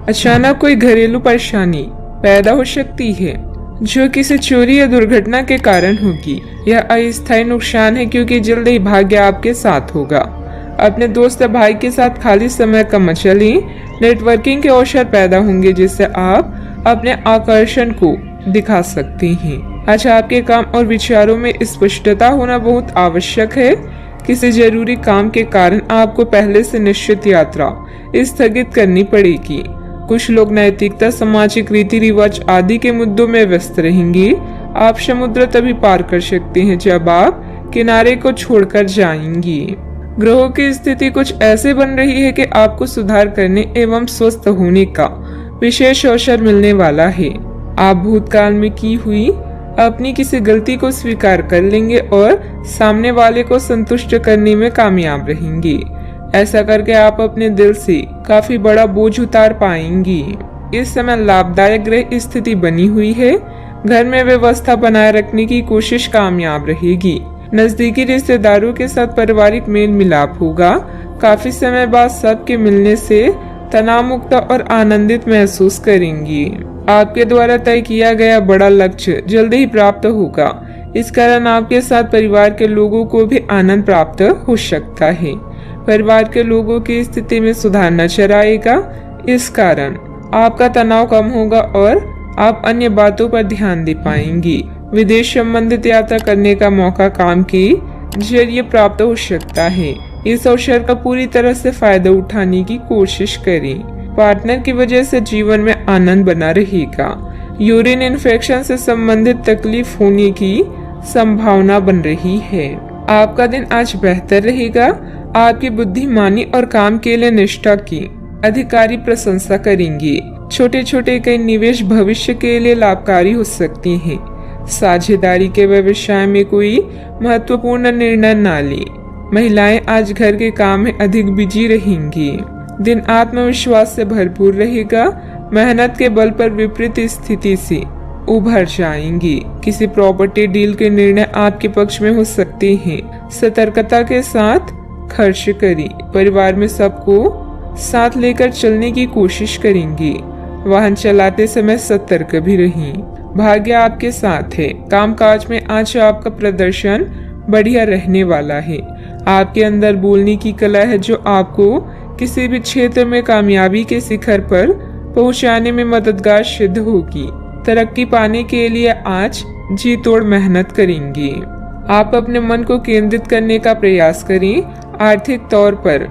अचानक कोई घरेलू परेशानी पैदा हो सकती है जो किसी चोरी या दुर्घटना के कारण होगी। यह अस्थायी नुकसान है क्योंकि जल्द ही भाग्य आपके साथ होगा। अपने दोस्त या भाई के साथ खाली समय का मजा लें। नेटवर्किंग के अवसर पैदा होंगे जिससे आप अपने आकर्षण को दिखा सकते हैं। अच्छा, आपके काम और विचारों में स्पष्टता होना बहुत आवश्यक है। किसी जरूरी काम के कारण आपको पहले से निश्चित यात्रा स्थगित करनी पड़ेगी। कुछ लोग नैतिकता, सामाजिक रीति रिवाज आदि के मुद्दों में व्यस्त रहेंगे। आप समुद्र तभी पार कर सकते हैं जब आप किनारे को छोड़कर जाएंगी। ग्रहों की स्थिति कुछ ऐसे बन रही है कि आपको सुधार करने एवं स्वस्थ होने का विशेष अवसर मिलने वाला है। आप भूतकाल में की हुई अपनी किसी गलती को स्वीकार कर लेंगे और सामने वाले को संतुष्ट करने में कामयाब रहेंगे। ऐसा करके आप अपने दिल से काफी बड़ा बोझ उतार पाएंगी। इस समय लाभदायक ग्रह स्थिति बनी हुई है। घर में व्यवस्था बनाए रखने की कोशिश कामयाब रहेगी। नजदीकी रिश्तेदारों के साथ पारिवारिक मेल मिलाप होगा। काफी समय बाद सबके मिलने से तनाव मुक्त और आनंदित महसूस करेंगी। आपके द्वारा तय किया गया बड़ा लक्ष्य जल्द ही प्राप्त होगा। इस कारण आपके साथ परिवार के लोगों को भी आनंद प्राप्त हो सकता है। परिवार के लोगों की स्थिति में सुधार नजर आएगा। इस कारण आपका तनाव कम होगा और आप अन्य बातों पर ध्यान दे पाएंगी। विदेश संबंधित यात्रा करने का मौका काम के जरिए प्राप्त हो सकता है। इस अवसर का पूरी तरह से फायदा उठाने की कोशिश करें। पार्टनर की वजह से जीवन में आनंद बना रहेगा। यूरिन इन्फेक्शन से संबंधित तकलीफ होने की संभावना बन रही है। आपका दिन आज बेहतर रहेगा। आपकी बुद्धिमानी और काम के लिए निष्ठा की अधिकारी प्रशंसा करेंगे। छोटे छोटे कई निवेश भविष्य के लिए लाभकारी हो सकते हैं। साझेदारी के व्यवसाय में कोई महत्वपूर्ण निर्णय न ले। महिलाएं आज घर के काम में अधिक बिजी रहेंगी। दिन आत्मविश्वास से भरपूर रहेगा। मेहनत के बल पर विपरीत स्थिति से उभर जाएंगी। किसी प्रॉपर्टी डील के निर्णय आपके पक्ष में हो सकते हैं। सतर्कता के साथ खर्च करें। परिवार में सबको साथ लेकर चलने की कोशिश करेंगे। वाहन चलाते समय सतर्क भी रहें। भाग्य आपके साथ है। कामकाज में आज आपका प्रदर्शन बढ़िया रहने वाला है। आपके अंदर बोलने की कला है जो आपको किसी भी क्षेत्र में कामयाबी के शिखर पर पहुंचाने में मददगार सिद्ध होगी। तरक्की पाने के लिए आज जी तोड़ मेहनत करेंगे। आप अपने मन को केंद्रित करने का प्रयास करें। आर्थिक तौर पर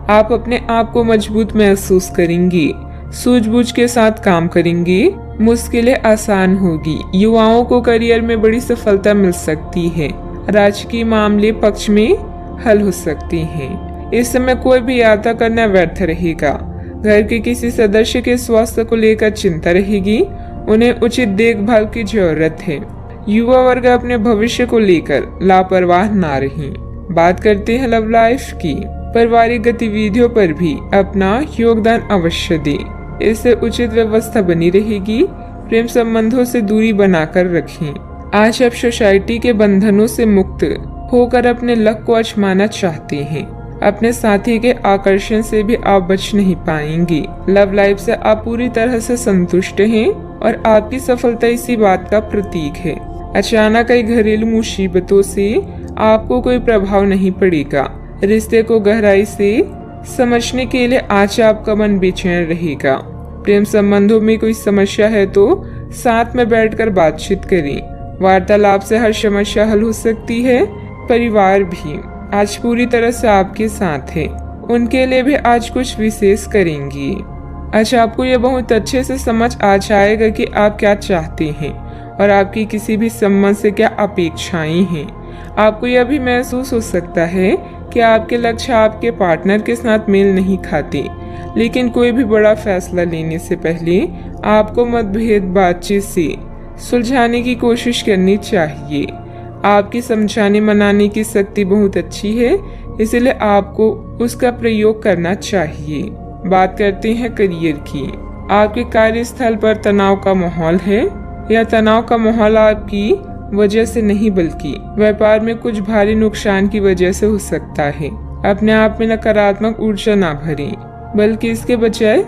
आप अपने आप को मजबूत महसूस करेंगे। सूझबूझ के साथ काम करेंगे। मुश्किलें आसान होगी। युवाओं को करियर में बड़ी सफलता मिल सकती है। राजकीय मामले पक्ष में हल हो सकते हैं। इस समय कोई भी यात्रा करना व्यर्थ रहेगा। घर के किसी सदस्य के स्वास्थ्य को लेकर चिंता रहेगी। उन्हें उचित देखभाल की जरूरत है। युवा वर्ग अपने भविष्य को लेकर लापरवाह ना रहें। बात करते हैं लव लाइफ की। पारिवारिक गतिविधियों पर भी अपना योगदान अवश्य दें। इससे उचित व्यवस्था बनी रहेगी। प्रेम संबंधों से दूरी बनाकर रखें। आज आप सोसाइटी के बंधनों से मुक्त होकर अपने लक्ष्य को आजमाना चाहते हैं। अपने साथी के आकर्षण से भी आप बच नहीं पाएंगे। लव लाइफ से आप पूरी तरह से संतुष्ट हैं और आपकी सफलता इसी बात का प्रतीक है। अचानक कई घरेलू मुसीबतों से आपको कोई प्रभाव नहीं पड़ेगा। रिश्ते को गहराई से समझने के लिए आज आपका मन बेचैन रहेगा। प्रेम संबंधों में कोई समस्या है तो साथ में बैठकर बातचीत करें। वार्तालाप से हर समस्या हल हो सकती है। परिवार भी आज पूरी तरह से आपके साथ है। उनके लिए भी आज कुछ विशेष करेंगी। आज आपको यह बहुत अच्छे से समझ आ जाएगा कि आप क्या चाहते हैं और आपकी किसी भी संबंध से क्या अपेक्षाएं हैं। आपको यह भी महसूस हो सकता है कि आपके लक्ष्य आपके पार्टनर के साथ मेल नहीं खाते। लेकिन कोई भी बड़ा फैसला लेने से पहले आपको मतभेद बातचीत से सुलझाने की कोशिश करनी चाहिए। आपकी समझाने मनाने की शक्ति बहुत अच्छी है, इसलिए आपको उसका प्रयोग करना चाहिए। बात करते हैं करियर की। आपके कार्यस्थल पर तनाव का माहौल है। यह तनाव का माहौल आपकी वजह से नहीं बल्कि व्यापार में कुछ भारी नुकसान की वजह से हो सकता है। अपने आप में नकारात्मक ऊर्जा ना भरें, बल्कि इसके बजाय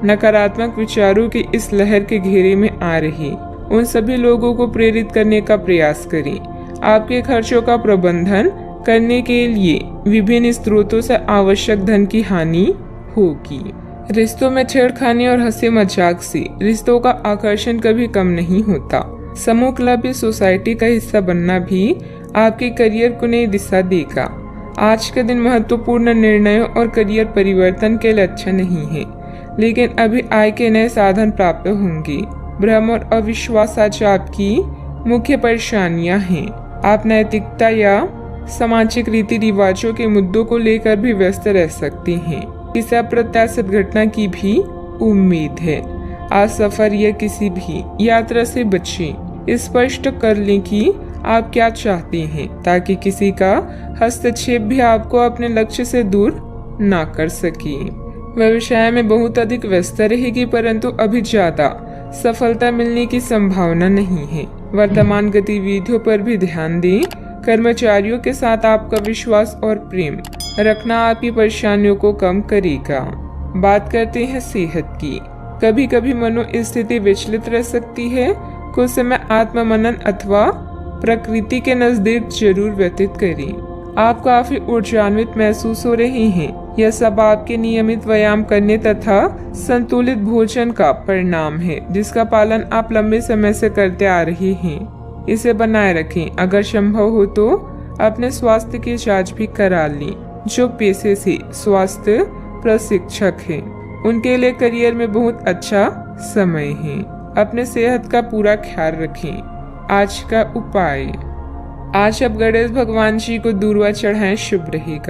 नकारात्मक विचारों की इस लहर के घेरे में आ रही उन सभी लोगों को प्रेरित करने का प्रयास करें। आपके खर्चों का प्रबंधन करने के लिए विभिन्न स्रोतों से आवश्यक धन की हानि होगी। रिश्तों में छेड़खानी और हंसी मजाक से रिश्तों का आकर्षण कभी कम नहीं होता। समूह क्लब या सोसाइटी का हिस्सा बनना भी आपके करियर को नई दिशा देगा। आज का दिन महत्वपूर्ण निर्णयों और करियर परिवर्तन के लिए अच्छा नहीं है, लेकिन अभी आय के नए साधन प्राप्त होंगे। भ्रम और अविश्वास आज आपकी मुख्य परेशानियां हैं। आप नैतिकता या सामाजिक रीति रिवाजों के मुद्दों को लेकर भी व्यस्त रह सकते हैं। किसी अप्रत्याशित घटना की भी उम्मीद है। आज सफर या किसी भी यात्रा से बचें। स्पष्ट कर लें कि आप क्या चाहते हैं, ताकि किसी का हस्तक्षेप भी आपको अपने लक्ष्य से दूर ना कर सके। व्यवसाय में बहुत अधिक व्यस्त रहेगी, परंतु अभी ज्यादा सफलता मिलने की संभावना नहीं है। वर्तमान गतिविधियों पर भी ध्यान दें। कर्मचारियों के साथ आपका विश्वास और प्रेम रखना आपकी परेशानियों को कम करेगा। बात करते हैं सेहत की। कभी कभी मनोस्थिति विचलित रह सकती है। कुछ समय आत्ममनन अथवा प्रकृति के नजदीक जरूर व्यतीत करें। आप काफी ऊर्जान्वित महसूस हो रहे हैं। यह सब आपके नियमित व्यायाम करने तथा संतुलित भोजन का परिणाम है, जिसका पालन आप लंबे समय से करते आ रहे हैं। इसे बनाए रखें। अगर संभव हो तो अपने स्वास्थ्य की जांच भी करा लें। जो पेशे से स्वास्थ्य प्रशिक्षक हैं, उनके लिए करियर में बहुत अच्छा समय है। अपने सेहत का पूरा ख्याल रखें। आज का उपाय, आज आप गणेश भगवान जी को दूर्वा चढ़ाएं, शुभ रहेगा।